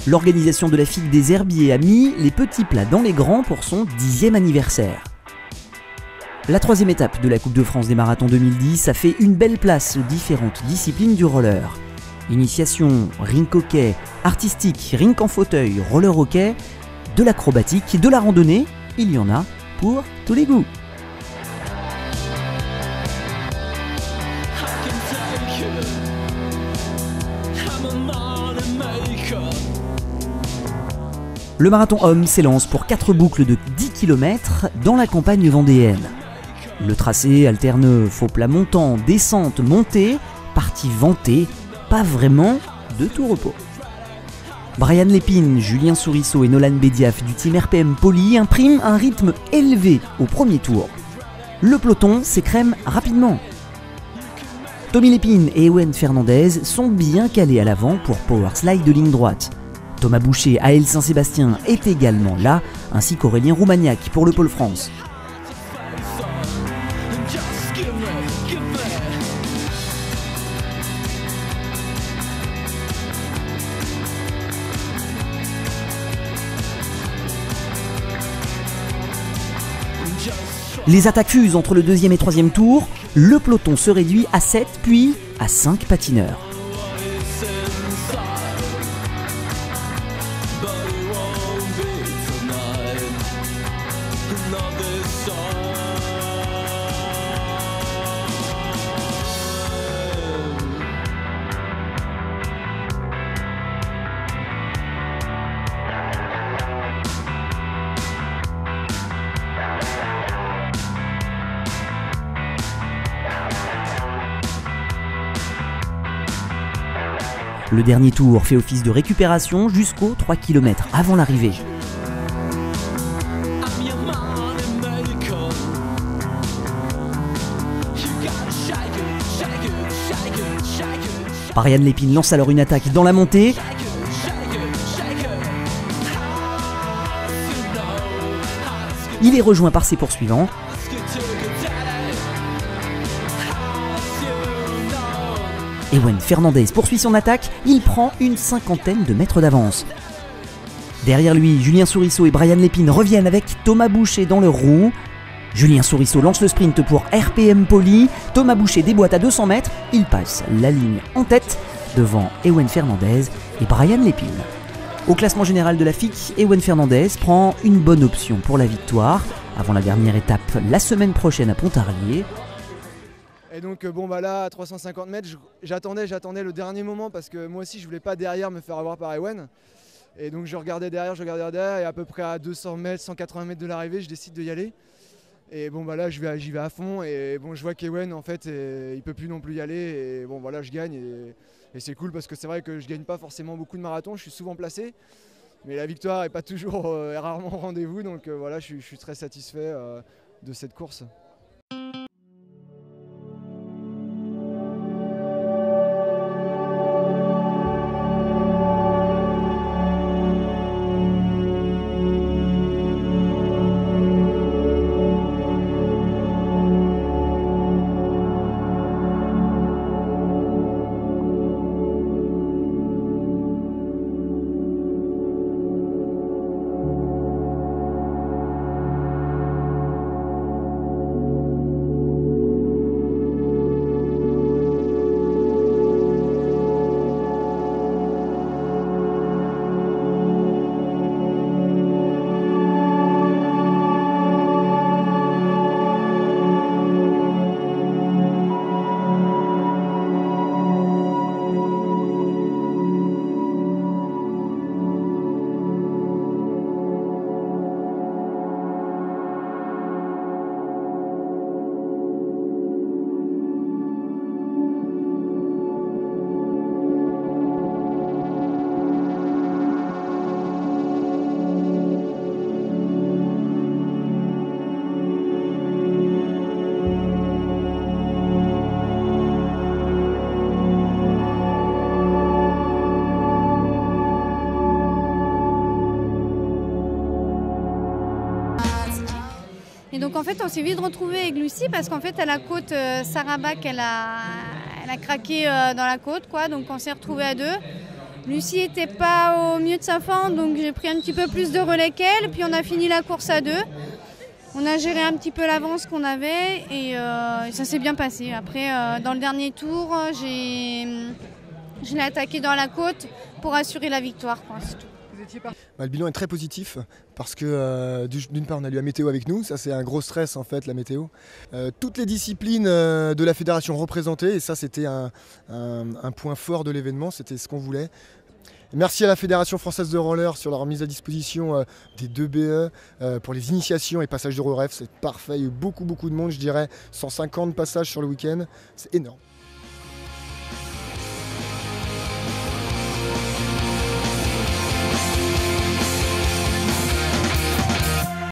L'organisation de la Figue des Herbiers a mis les petits plats dans les grands pour son 10e anniversaire. La 3e étape de la Coupe de France des marathons 2010 a fait une belle place aux différentes disciplines du roller. Initiation, rink hockey, artistique, rink en fauteuil, roller hockey, de l'acrobatique, de la randonnée, il y en a pour tous les goûts. Le marathon homme s'élance pour 4 boucles de 10 km dans la campagne vendéenne. Le tracé alterne faux plat montant, descente, montée, partie ventée, pas vraiment de tout repos. Brian Lépine, Julien Sourisseau et Nolan Bediaf du team RPM Poly impriment un rythme élevé au premier tour. Le peloton s'écrème rapidement. Tommy Lépine et Ewen Fernandez sont bien calés à l'avant pour power slide de ligne droite. Thomas Boucher, AL Saint-Sébastien est également là, ainsi qu'Aurélien Roumaniac pour le Pôle France. Les attaques fusent entre le 2e et 3e tour, le peloton se réduit à 7 puis à 5 patineurs. Le dernier tour fait office de récupération jusqu'aux 3 km avant l'arrivée. Brian Lépine lance alors une attaque dans la montée. Il est rejoint par ses poursuivants. Ewen Fernandez poursuit son attaque, il prend une 50aine de mètres d'avance. Derrière lui, Julien Sourisseau et Brian Lépine reviennent avec Thomas Boucher dans leur roue. Julien Sourisseau lance le sprint pour RPM Poly, Thomas Boucher déboîte à 200 mètres, il passe la ligne en tête devant Ewen Fernandez et Brian Lépine. Au classement général de la FIC, Ewen Fernandez prend une bonne option pour la victoire avant la dernière étape la semaine prochaine à Pontarlier. Et donc bon bah là à 350 mètres j'attendais le dernier moment parce que moi aussi je voulais pas derrière me faire avoir par Ewen. Et donc je regardais derrière et à peu près à 200 mètres, 180 mètres de l'arrivée je décide d'y aller. Et bon bah là j'y vais à fond et bon je vois qu'Ewen en fait il peut plus non plus y aller et bon voilà je gagne et c'est cool parce que c'est vrai que je gagne pas forcément beaucoup de marathons, je suis souvent placé. Mais la victoire est pas toujours est rarement au rendez-vous donc voilà je suis très satisfait de cette course. Et donc en fait on s'est vite retrouvé avec Lucie parce qu'en fait à la côte Sarabach elle a craqué dans la côte quoi, donc on s'est retrouvés à deux. Lucie était pas au mieux de sa forme, donc j'ai pris un petit peu plus de relais qu'elle. Puis on a fini la course à 2. On a géré un petit peu l'avance qu'on avait et ça s'est bien passé. Après, dans le dernier tour, je l'ai attaqué dans la côte pour assurer la victoire, quoi, c'est tout. Le bilan est très positif parce que d'une part on a eu la météo avec nous, ça c'est un gros stress en fait la météo. Toutes les disciplines de la fédération représentées et ça c'était un point fort de l'événement, c'était ce qu'on voulait. Merci à la Fédération Française de Roller sur leur mise à disposition des 2 BE pour les initiations et passages d'Euroref, c'est parfait, il y a eu beaucoup de monde, je dirais 150 passages sur le week-end, c'est énorme.